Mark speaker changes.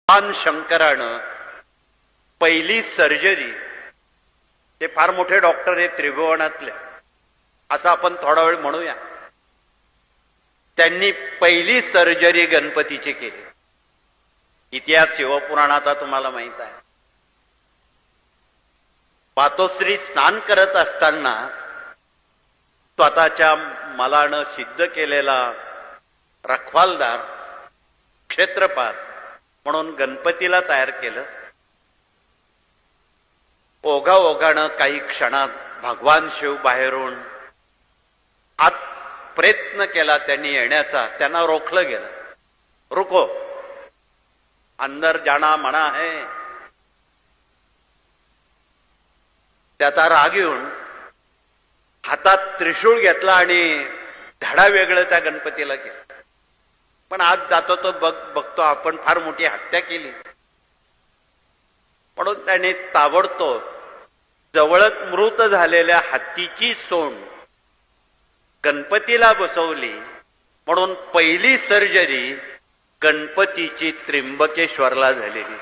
Speaker 1: भगवान शंकरानं पहिली सर्जरी, ते फार मोठे डॉक्टर आहेत त्रिभुवनातले, असं आपण थोडा वेळ म्हणूया, त्यांनी पहिली सर्जरी गणपतीची केली. इतिहास शिवपुराणाचा तुम्हाला माहित आहे. मातोश्री स्नान करत असताना स्वतःच्या मलानं सिद्ध केलेला रखवालदार क्षेत्रपाल म्हणून गणपतीला तयार केलं. ओघाओघानं काही क्षणात भगवान शिव बाहेरून आत प्रयत्न केला त्यांनी येण्याचा. त्यांना रोखलं गेलं. रुको, अंदर जाना मना है. त्याचा राग येऊन हातात त्रिशूळ घेतला आणि धडा वेगळं त्या गणपतीला केलं. पण आज जातो तो बघतो आपण फार मोठी हत्या केली, म्हणून त्याने ताबडतोब जवळच मृत झालेल्या हत्तीची सोंड गणपतीला बसवली. म्हणून पहिली सर्जरी गणपतीची त्र्यंबकेश्वरला झालेली.